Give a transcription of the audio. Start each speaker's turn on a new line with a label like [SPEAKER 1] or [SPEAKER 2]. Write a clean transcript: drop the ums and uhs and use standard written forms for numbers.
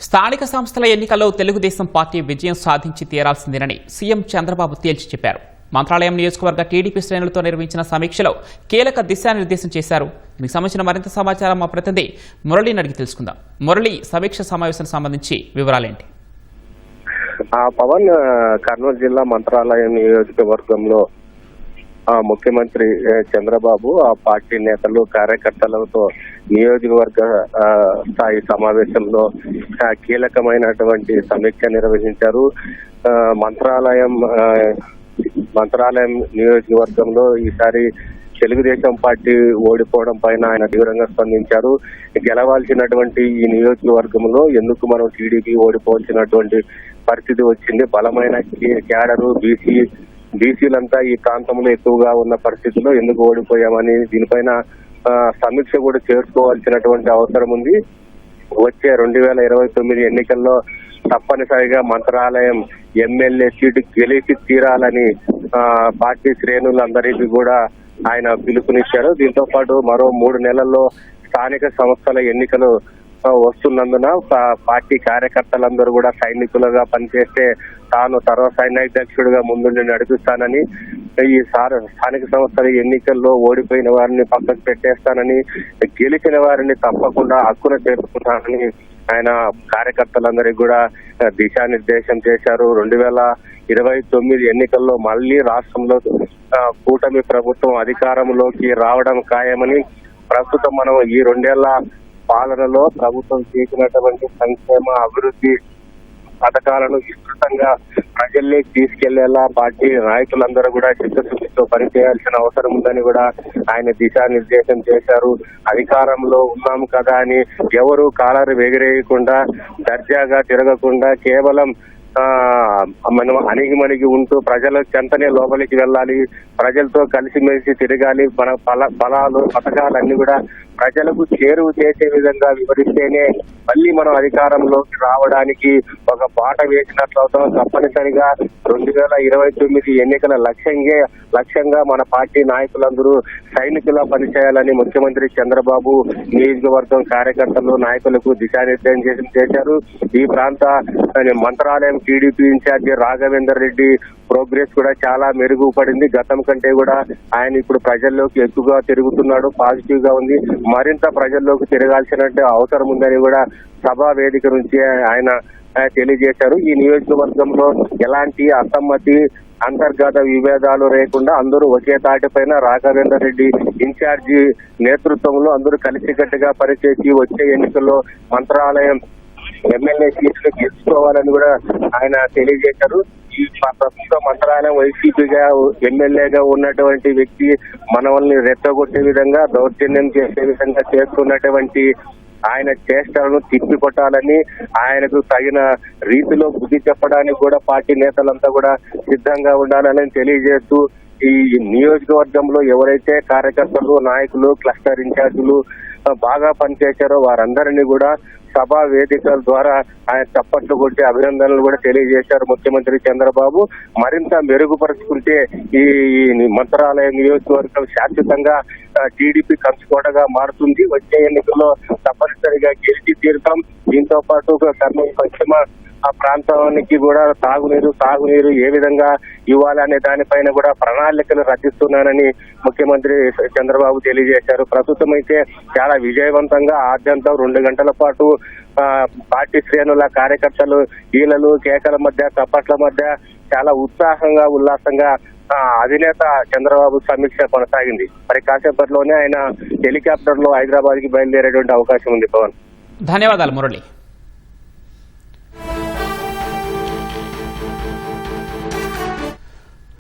[SPEAKER 1] స్థానిక సంస్థల ఎన్నికల్లో తెలుగుదేశం పార్టీ విజయం సాధించి తీరాల్సిందేనని సీఎం చంద్రబాబు తేల్చి చెప్పారు. మంత్రాలయం నియోజకవర్గ టీడీపీ శ్రేణులతో నిర్వహించిన సమీక్షలో కీలక దిశానిర్దేశం చేశారు. దీనికి సంబంధించిన మరింత సమాచారం మా ప్రతినిధి మురళిని అడిగి తెలుసుకుందాం. మురళి, సమీక్ష సమావేశానికి సంబంధించి వివరాలేంటి?
[SPEAKER 2] పవన్, కర్నూలు జిల్లా మంత్రాలయం నియోజకవర్గంలో ముఖ్యమంత్రి చంద్రబాబు ఆ పార్టీ నేతలు కార్యకర్తలతో నియోజకవర్గ స్థాయి సమావేశంలో కీలకమైనటువంటి సమీక్ష నిర్వహించారు. మంత్రాలయం నియోజకవర్గంలో ఈసారి తెలుగుదేశం పార్టీ ఓడిపోవడం పైన ఆయన తీవ్రంగా స్పందించారు. గెలవాల్సినటువంటి ఈ నియోజకవర్గంలో ఎందుకు మనం టీడీపీ ఓడిపోవాల్సినటువంటి పరిస్థితి వచ్చింది? బలమైన క్యాడరు బీసీలంతా ఈ ప్రాంతంలో ఎక్కువగా ఉన్న పరిస్థితుల్లో ఎందుకు ఓడిపోయామని దీనిపైన సమీక్ష కూడా చేసుకోవాల్సినటువంటి అవసరం ఉంది. వచ్చే 2029 ఎన్నికల్లో తప్పనిసరిగా మంత్రాలయం ఎమ్మెల్యే సీటు గెలిచి తీరాలని పార్టీ శ్రేణులందరికీ కూడా ఆయన పిలుపునిచ్చారు. దీంతో పాటు మరో 3 నెలల్లో స్థానిక సంస్థల ఎన్నికలు వస్తున్నందున పార్టీ కార్యకర్తలందరూ కూడా సైనికులుగా పనిచేస్తే తాను సైన్యాధ్యక్షుడిగా ముందుండి నడిపిస్తానని, ఈ స్థానిక సంస్థల ఎన్నికల్లో ఓడిపోయిన వారిని పక్కకు పెట్టేస్తానని, గెలిచిన వారిని తప్పకుండా హక్కున చేరుకుంటానని ఆయన కార్యకర్తలందరికీ కూడా దిశానిర్దేశం చేశారు. 2029 ఎన్నికల్లో మళ్లీ రాష్ట్రంలో కూటమి ప్రభుత్వం అధికారంలోకి రావడం ఖాయమని, ప్రస్తుతం మనం ఈ 2 ఏళ్ల పాలనలో ప్రభుత్వం చేసినటువంటి సంక్షేమ అభివృద్ధి పథకాలను విస్తృతంగా ప్రజల్లోకి తీసుకెళ్లేలా పార్టీ నాయకులందరూ కూడా చిత్తశుద్ధితో పనిచేయాల్సిన అవసరం ఉందని కూడా ఆయన దిశానిర్దేశం చేశారు. అధికారంలో ఉన్నాం కదా అని ఎవరు కాలరు ఎగిరేయకుండా, దర్జాగా తిరగకుండా కేవలం మనం అణిగిమణిగి ఉంటూ ప్రజల చెంతనే లోపలికి వెళ్ళాలి, ప్రజలతో కలిసిమెలిసి తిరగాలి, మన ఫలాలు పథకాలన్నీ కూడా ప్రజలకు చేరువ చేసే విధంగా వివరిస్తేనే మళ్ళీ మనం అధికారంలోకి రావడానికి ఒక బాట వేసినట్లు అవుతాం. తప్పనిసరిగా 2029 ఎన్నికల లక్ష్యంగా మన పార్టీ నాయకులందరూ సైనికులా పనిచేయాలని ముఖ్యమంత్రి చంద్రబాబు నియోజకవర్గం కార్యకర్తలు నాయకులకు దిశానిర్దేశం చేశారు. ఈ ప్రాంత Mantralayam TDP incharge Raghavendar Reddy progress కూడా చాలా మెరుగుపడింది. గతం కంటే కూడా ఆయన ఇప్పుడు ప్రజల్లోకి ఎక్కువగా తిరుగుతున్నాడు, పాజిటివ్ గా ఉంది. మరింత ప్రజల్లోకి తిరగాల్సిన అవసరం ఉందని కూడా సభా వేదిక నుంచి ఆయన తెలియజేశారు. ఈ నియోజకవర్గంలో ఎలాంటి అసమ్మతి, అంతర్గత విభేదాలు లేకుండా అందరూ ఒకే తాటిపైన రాఘవేందర్ రెడ్డి ఇన్ఛార్జి నేతృత్వంలో అందరూ కలిసికట్టుగా పనిచేసి వచ్చే ఎన్నికల్లో మంత్రాలయం ఎమ్మెల్యే సీట్లు గెలుచుకోవాలని కూడా ఆయన తెలియజేశారు. ఈ ప్రస్తుతం మంత్రాలయం వైసీపీగా ఎమ్మెల్యేగా ఉన్నటువంటి వ్యక్తి మనల్ని రెచ్చగొట్టే విధంగా, దౌర్జన్యం చేసే విధంగా చేస్తున్నటువంటి ఆయన చేష్టలను తిప్పికొట్టాలని, ఆయనకు తగిన రీతిలో బుద్ధి చెప్పడానికి కూడా పార్టీ నేతలంతా కూడా సిద్ధంగా ఉండాలని తెలియజేస్తూ, ఈ నియోజకవర్గంలో ఎవరైతే కార్యకర్తలు, నాయకులు, క్లస్టర్ ఇన్ఛార్జీలు బాగా పనిచేశారో వారందరినీ కూడా సభా వేదికల ద్వారా ఆయన చప్పట్లు కొట్టి అభినందనలు కూడా తెలియజేశారు ముఖ్యమంత్రి చంద్రబాబు. మరింత మెరుగుపరుచుకుంటే ఈ మంత్రాలయం నియోజకవర్గం శాశ్వతంగా టీడీపీ కంచుకోటగా మారుతుంది. వచ్చే ఎన్నికల్లో తప్పనిసరిగా గెలిచి తీరుతాం. దీంతో పాటు కర్నూలు పశ్చిమ ప్రాంతానికి కూడా తాగునీరు ఏ విధంగా ఇవ్వాలనే దానిపైన కూడా ప్రణాళికలు రచిస్తున్నానని ముఖ్యమంత్రి చంద్రబాబు తెలియజేశారు. ప్రస్తుతం అయితే చాలా విజయవంతంగా ఆద్యంతం 2 గంటల పాటు పార్టీ శ్రేణుల కార్యకర్తలు ఈలలు కేకల మధ్య, చప్పట్ల మధ్య చాలా ఉత్సాహంగా, ఉల్లాసంగా అధినేత చంద్రబాబు సమీక్ష కొనసాగింది. మరి కాసేపట్లోనే ఆయన హెలికాప్టర్ లో హైదరాబాద్ కి బయలుదేరేటువంటి అవకాశం ఉంది. పవన్,
[SPEAKER 1] ధన్యవాదాలు మురళి.